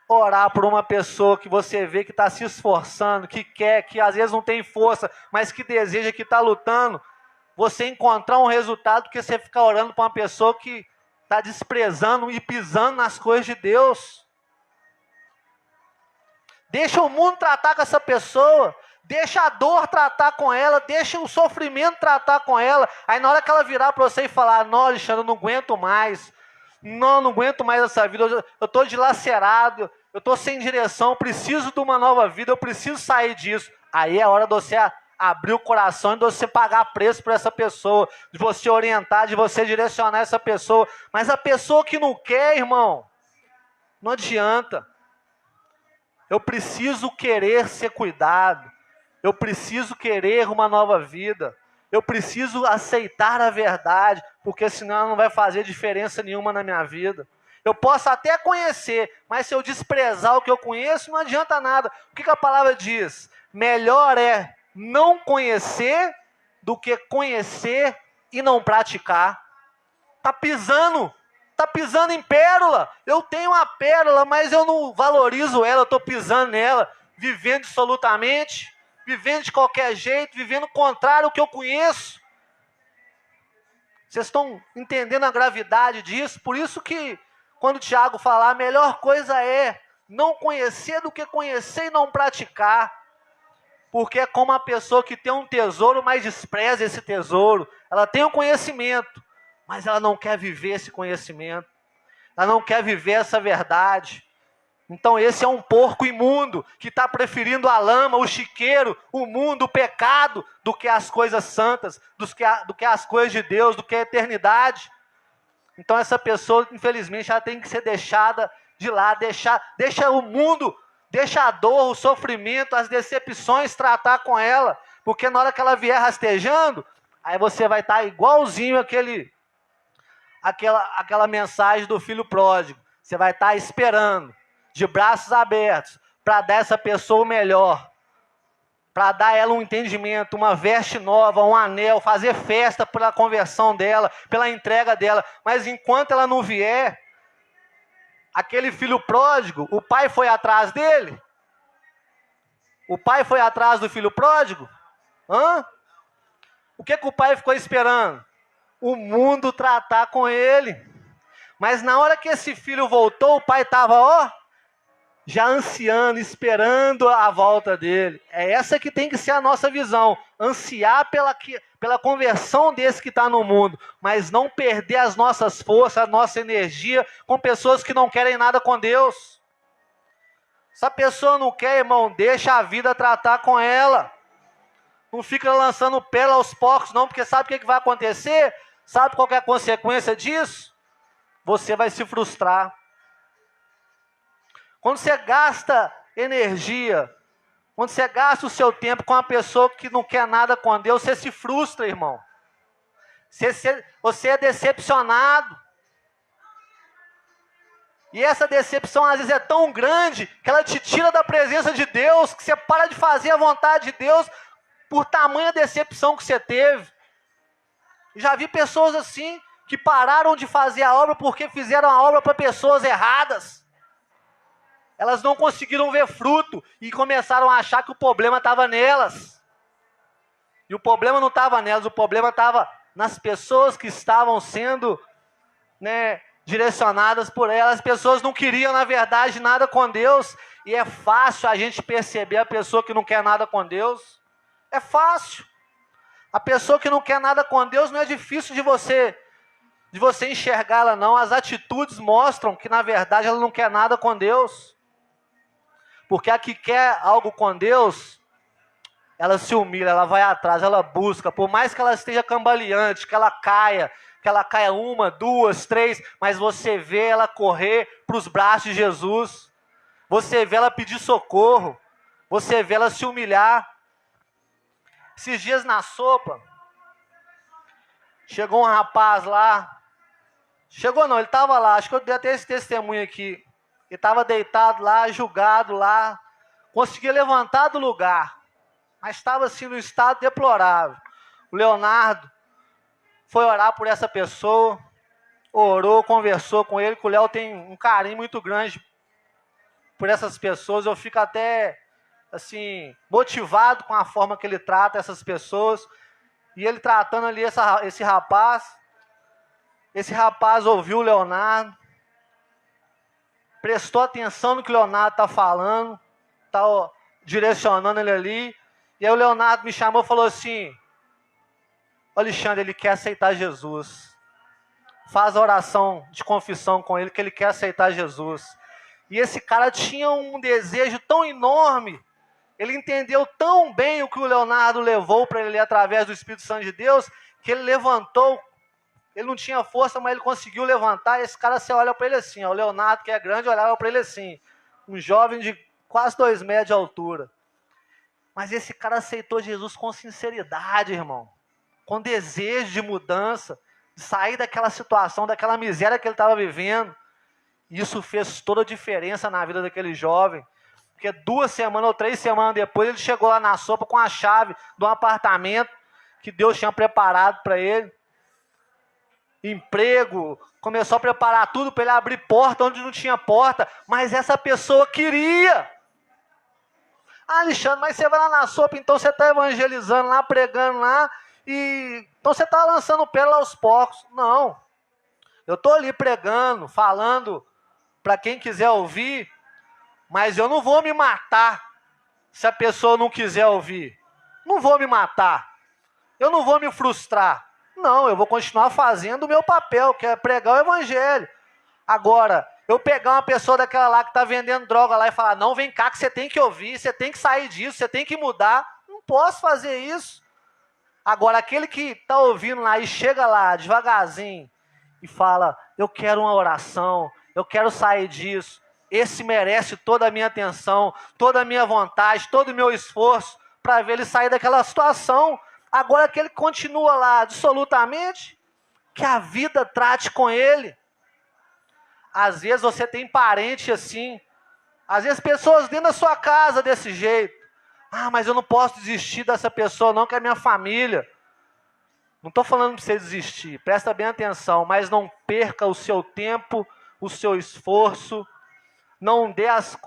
orar por uma pessoa que você vê que está se esforçando, que quer, que às vezes não tem força, mas que deseja, que está lutando. Você encontrar um resultado que você ficar orando para uma pessoa que está desprezando e pisando nas coisas de Deus. Deixa o mundo tratar com essa pessoa. Deixa a dor tratar com ela. Deixa o sofrimento tratar com ela. Aí na hora que ela virar para você e falar: não, Alexandre, eu não aguento mais. Não aguento mais essa vida. Eu estou dilacerado. Eu estou sem direção. Eu preciso de uma nova vida. Eu preciso sair disso. Aí é a hora de você abrir o coração e de você pagar preço por essa pessoa, de você orientar, de você direcionar essa pessoa. Mas a pessoa que não quer, irmão, não adianta. Eu preciso querer ser cuidado. Eu preciso querer uma nova vida. Eu preciso aceitar a verdade, porque senão ela não vai fazer diferença nenhuma na minha vida. Eu posso até conhecer, mas se eu desprezar o que eu conheço, não adianta nada. O que a palavra diz? Melhor é não conhecer do que conhecer e não praticar. Está pisando em pérola. Eu tenho uma pérola, mas eu não valorizo ela, eu estou pisando nela, vivendo absolutamente, vivendo de qualquer jeito, vivendo contrário ao que eu conheço. Vocês estão entendendo a gravidade disso? Por isso que, quando o Tiago falar, a melhor coisa é não conhecer do que conhecer e não praticar. Porque é como a pessoa que tem um tesouro, mas despreza esse tesouro. Ela tem um conhecimento, mas ela não quer viver esse conhecimento. Ela não quer viver essa verdade. Então esse é um porco imundo, que está preferindo a lama, o chiqueiro, o mundo, o pecado, do que as coisas santas, do que as coisas de Deus, do que a eternidade. Então essa pessoa, infelizmente, ela tem que ser deixada de lado, deixa o mundo, deixa a dor, o sofrimento, as decepções tratar com ela, porque na hora que ela vier rastejando, aí você vai estar igualzinho aquela mensagem do filho pródigo. Você vai estar esperando, de braços abertos, para dar essa pessoa o melhor, para dar a ela um entendimento, uma veste nova, um anel, fazer festa pela conversão dela, pela entrega dela. Mas enquanto ela não vier, aquele filho pródigo, o pai foi atrás dele? O pai foi atrás do filho pródigo? O que o pai ficou esperando? O mundo tratar com ele. Mas na hora que esse filho voltou, o pai estava, ó, já ansiando, esperando a volta dele. É essa que tem que ser a nossa visão. Ansiar pela conversão desse que está no mundo, mas não perder as nossas forças, a nossa energia com pessoas que não querem nada com Deus. Se a pessoa não quer, irmão, deixa a vida tratar com ela. Não fica lançando pérola aos porcos, não, porque sabe o que vai acontecer? Sabe qual é a consequência disso? Você vai se frustrar. Quando você gasta energia, quando você gasta o seu tempo com uma pessoa que não quer nada com Deus, você se frustra, irmão. Você é decepcionado. E essa decepção às vezes é tão grande que ela te tira da presença de Deus, que você para de fazer a vontade de Deus por tamanha decepção que você teve. Já vi pessoas assim que pararam de fazer a obra porque fizeram a obra para pessoas erradas. Elas não conseguiram ver fruto e começaram a achar que o problema estava nelas. E o problema não estava nelas, o problema estava nas pessoas que estavam sendo, direcionadas por elas. As pessoas não queriam, na verdade, nada com Deus. E é fácil a gente perceber a pessoa que não quer nada com Deus. É fácil. A pessoa que não quer nada com Deus não é difícil de você enxergá-la, não. As atitudes mostram que, na verdade, ela não quer nada com Deus. Porque a que quer algo com Deus, ela se humilha, ela vai atrás, ela busca. Por mais que ela esteja cambaleante, que ela caia 1, 2, 3, mas você vê ela correr para os braços de Jesus. Você vê ela pedir socorro. Você vê ela se humilhar. Esses dias na sopa, chegou um rapaz lá. Chegou não, ele estava lá. Acho que eu dei até esse testemunho aqui. Ele estava deitado lá, julgado lá. Conseguia levantar do lugar. Mas estava assim no estado deplorável. O Leonardo foi orar por essa pessoa. Orou, conversou com ele. Que o Léo tem um carinho muito grande por essas pessoas. Eu fico até assim, motivado com a forma que ele trata essas pessoas. E ele tratando ali esse rapaz. Esse rapaz ouviu o Leonardo. Prestou atenção no que o Leonardo está falando. Está direcionando ele ali. E aí o Leonardo me chamou e falou assim: Alexandre, ele quer aceitar Jesus. Faz a oração de confissão com ele, que ele quer aceitar Jesus. E esse cara tinha um desejo tão enorme. Ele entendeu tão bem o que o Leonardo levou para ele através do Espírito Santo de Deus, que ele levantou. Ele não tinha força, mas ele conseguiu levantar. E esse cara, você olha para ele assim, ó, o Leonardo, que é grande, olhava para ele assim. Um jovem de quase 2 metros de altura. Mas esse cara aceitou Jesus com sinceridade, irmão. Com desejo de mudança, de sair daquela situação, daquela miséria que ele estava vivendo. Isso fez toda a diferença na vida daquele jovem. Porque 2 semanas ou 3 semanas depois, ele chegou lá na sopa com a chave de um apartamento que Deus tinha preparado para ele. Emprego, começou a preparar tudo para ele abrir porta onde não tinha porta. Mas essa pessoa queria. Ah, Alexandre, mas você vai lá na sopa, então você está evangelizando lá, pregando lá, e então você está lançando pérola aos porcos. Não. Eu estou ali pregando, falando para quem quiser ouvir, mas eu não vou me matar se a pessoa não quiser ouvir. Não vou me matar. Eu não vou me frustrar. Não, eu vou continuar fazendo o meu papel, que é pregar o evangelho. Agora, eu pegar uma pessoa daquela lá que está vendendo droga lá e falar: não, vem cá que você tem que ouvir, você tem que sair disso, você tem que mudar. Não posso fazer isso. Agora, aquele que está ouvindo lá e chega lá devagarzinho e fala: eu quero uma oração, eu quero sair disso. Esse merece toda a minha atenção, toda a minha vontade, todo o meu esforço para ver ele sair daquela situação. Agora, aquele que continua lá absolutamente, que a vida trate com ele. Às vezes você tem parente assim, às vezes pessoas dentro da sua casa desse jeito. Ah, mas eu não posso desistir dessa pessoa não, que é minha família. Não estou falando para você desistir, presta bem atenção, mas não perca o seu tempo, o seu esforço, não dê as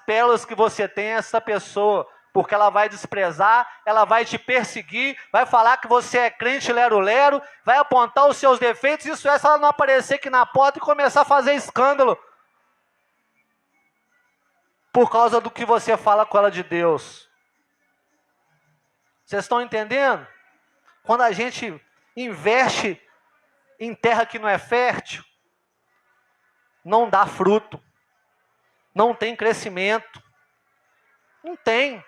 pérolas que você tem a essa pessoa, porque ela vai desprezar, ela vai te perseguir, vai falar que você é crente lero-lero, vai apontar os seus defeitos, isso é se ela não aparecer aqui na porta e começar a fazer escândalo por causa do que você fala com ela de Deus. Vocês estão entendendo? Quando a gente investe em terra que não é fértil, não dá fruto, não tem crescimento, não tem.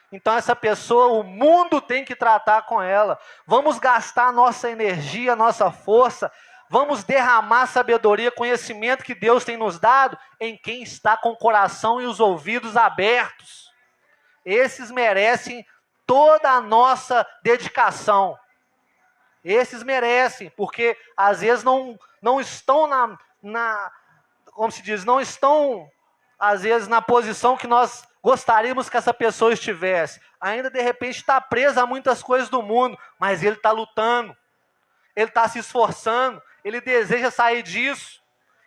Então essa pessoa, o mundo tem que tratar com ela. Vamos gastar nossa energia, nossa força, vamos derramar sabedoria, conhecimento que Deus tem nos dado em quem está com o coração e os ouvidos abertos. Esses merecem toda a nossa dedicação. Esses merecem, porque às vezes não estão como se diz, não estão às vezes na posição que nós gostaríamos que essa pessoa estivesse. Ainda de repente está presa a muitas coisas do mundo, mas ele está lutando, ele está se esforçando, ele deseja sair disso,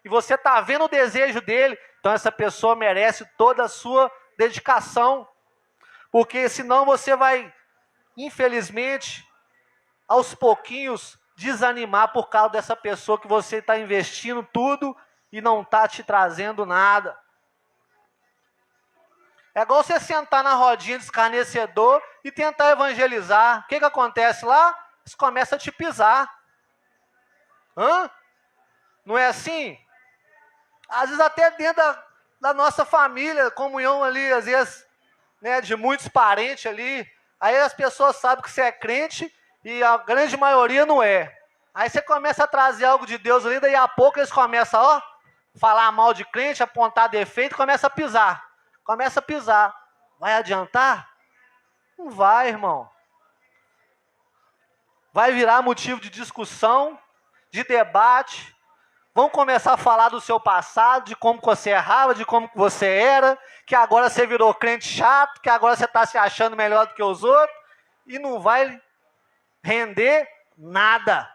e você está vendo o desejo dele, então essa pessoa merece toda a sua dedicação, porque senão você vai, infelizmente, aos pouquinhos, desanimar por causa dessa pessoa que você está investindo tudo e não está te trazendo nada. É igual você sentar na rodinha de escarnecedor e tentar evangelizar. O que acontece lá? Eles começam a te pisar. Não é assim? Às vezes até dentro da nossa família, comunhão ali, às vezes, né, de muitos parentes ali. Aí as pessoas sabem que você é crente e a grande maioria não é. Aí você começa a trazer algo de Deus ali, daí a pouco eles começam, falar mal de crente, apontar defeito, começa a pisar. Começa a pisar. Vai adiantar? Não vai, irmão. Vai virar motivo de discussão, de debate. Vão começar a falar do seu passado, de como você errava, de como você era, que agora você virou crente chato, que agora você está se achando melhor do que os outros, e não vai render nada.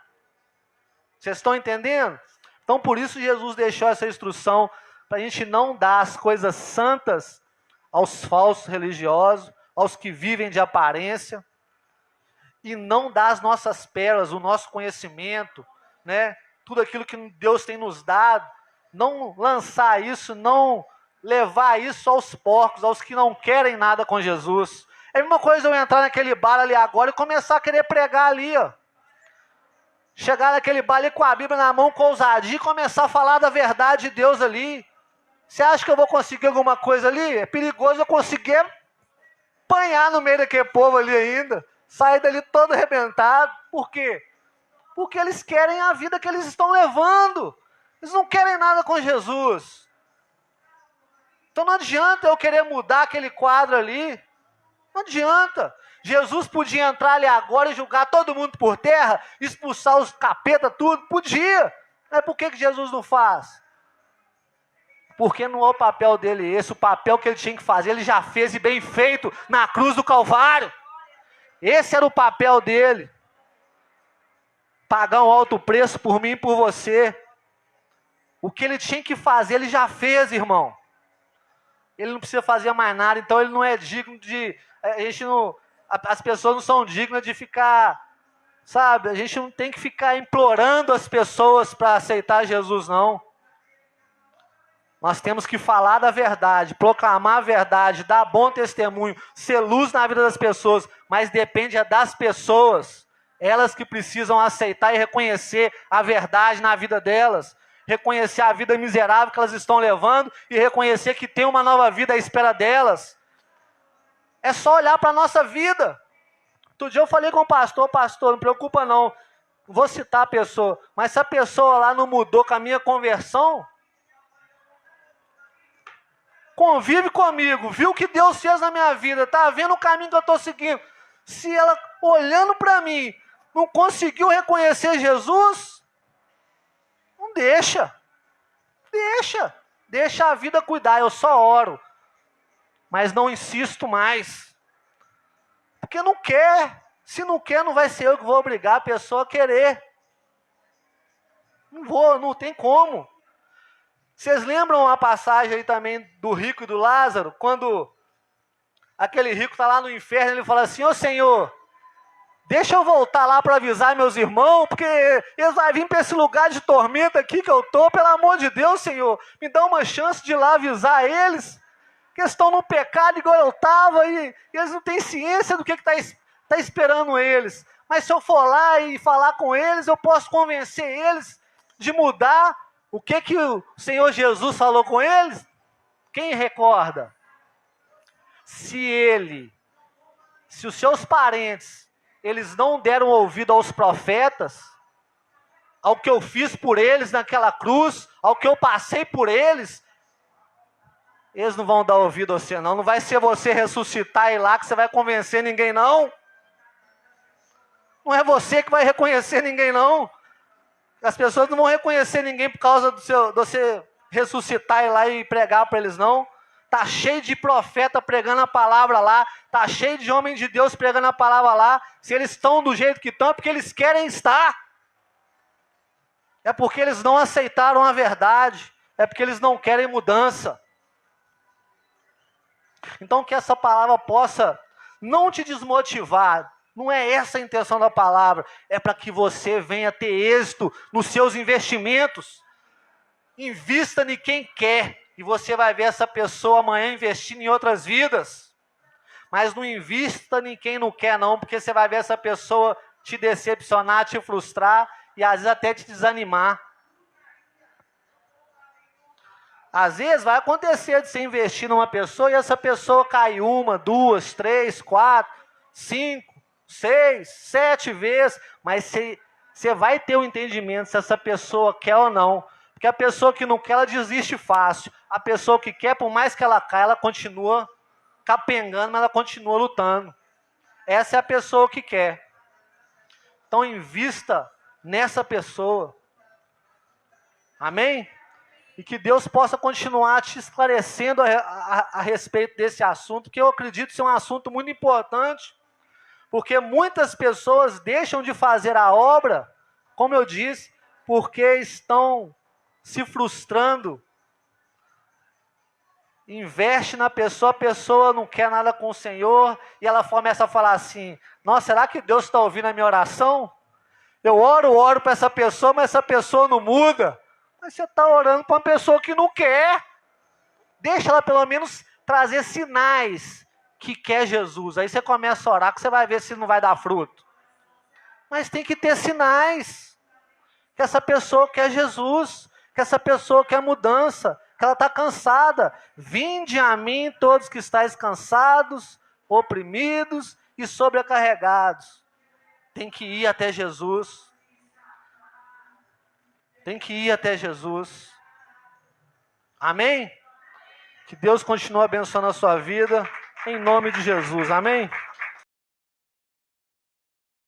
Vocês estão entendendo? Então, por isso Jesus deixou essa instrução, para a gente não dar as coisas santas aos falsos religiosos, aos que vivem de aparência, e não dar as nossas pérolas, o nosso conhecimento, né? Tudo aquilo que Deus tem nos dado, não lançar isso, não levar isso aos porcos, aos que não querem nada com Jesus. É a mesma coisa eu entrar naquele bar ali agora e começar a querer pregar ali, Chegar naquele bar ali com a Bíblia na mão, com ousadia, e começar a falar da verdade de Deus ali. Você acha que eu vou conseguir alguma coisa ali? É perigoso eu conseguir apanhar no meio daquele povo ali ainda. Sair dali todo arrebentado. Por quê? Porque eles querem a vida que eles estão levando. Eles não querem nada com Jesus. Então não adianta eu querer mudar aquele quadro ali. Não adianta. Jesus podia entrar ali agora e julgar todo mundo por terra, expulsar os capeta, tudo. Podia. Mas por que Jesus não faz? Porque não é o papel dele esse. O papel que ele tinha que fazer, ele já fez e bem feito na cruz do Calvário. Esse era o papel dele. Pagar um alto preço por mim e por você. O que ele tinha que fazer, ele já fez, irmão. Ele não precisa fazer mais nada, então ele não é digno de... as pessoas não são dignas de ficar, sabe? A gente não tem que ficar implorando as pessoas para aceitar Jesus, não. Nós temos que falar da verdade, proclamar a verdade, dar bom testemunho, ser luz na vida das pessoas, mas depende das pessoas, elas que precisam aceitar e reconhecer a verdade na vida delas, reconhecer a vida miserável que elas estão levando e reconhecer que tem uma nova vida à espera delas. É só olhar para a nossa vida. Outro dia eu falei com o pastor, não preocupa não vou citar a pessoa, mas se a pessoa lá não mudou com a minha conversão, convive comigo, viu o que Deus fez na minha vida, está vendo o caminho que eu estou seguindo. Se ela, olhando para mim, não conseguiu reconhecer Jesus, não deixa. Deixa a vida cuidar, eu só oro. Mas não insisto mais. Porque não quer. Se não quer, não vai ser eu que vou obrigar a pessoa a querer. Não tem como. Vocês lembram a passagem aí também do rico e do Lázaro? Quando Aquele rico está lá no inferno, ele fala assim: ô Senhor, deixa eu voltar lá para avisar meus irmãos, porque eles vão vir para esse lugar de tormenta aqui que eu estou, pelo amor de Deus, Senhor, me dá uma chance de ir lá avisar eles, que eles estão no pecado igual eu estava, e eles não têm ciência do que está esperando eles. Mas se eu for lá e falar com eles, eu posso convencer eles de mudar. O que o Senhor Jesus falou com eles? Quem recorda? Se os seus parentes, eles não deram ouvido aos profetas, ao que eu fiz por eles naquela cruz, ao que eu passei por eles, eles não vão dar ouvido a você não. Não vai ser você ressuscitar e ir lá que você vai convencer ninguém não. Não é você que vai reconhecer ninguém não. As pessoas não vão reconhecer ninguém por causa de você ressuscitar e ir lá e pregar para eles não. Está cheio de profeta pregando a palavra lá. Está cheio de homem de Deus pregando a palavra lá. Se eles estão do jeito que estão, é porque eles querem estar. É porque eles não aceitaram a verdade. É porque eles não querem mudança. Então que essa palavra possa não te desmotivar. Não é essa a intenção da palavra. É para que você venha ter êxito nos seus investimentos. Invista em quem quer. E você vai ver essa pessoa amanhã investindo em outras vidas. Mas não invista em quem não quer não, porque você vai ver essa pessoa te decepcionar, te frustrar e às vezes até te desanimar. Às vezes vai acontecer de você investir numa pessoa e essa pessoa cair 1, 2, 3, 4, 5, 6, 7 vezes. Mas você vai ter o entendimento se essa pessoa quer ou não. Porque a pessoa que não quer, ela desiste fácil. A pessoa que quer, por mais que ela caia, ela continua capengando, mas ela continua lutando. Essa é a pessoa que quer. Então invista nessa pessoa. Amém? E que Deus possa continuar te esclarecendo a respeito desse assunto, que eu acredito ser um assunto muito importante, porque muitas pessoas deixam de fazer a obra, como eu disse, porque estão se frustrando. Investe na pessoa, a pessoa não quer nada com o Senhor, e ela começa a falar assim: nossa, será que Deus está ouvindo a minha oração? Eu oro para essa pessoa, mas essa pessoa não muda. Mas você está orando para uma pessoa que não quer. Deixa ela pelo menos trazer sinais que quer Jesus. Aí você começa a orar, que você vai ver se não vai dar fruto. Mas tem que ter sinais que essa pessoa quer Jesus, que essa pessoa quer mudança, que ela está cansada. Vinde a mim todos que estáis cansados, oprimidos e sobrecarregados. Tem que ir até Jesus. Tem que ir até Jesus. Amém? Que Deus continue abençoando a sua vida, em nome de Jesus. Amém?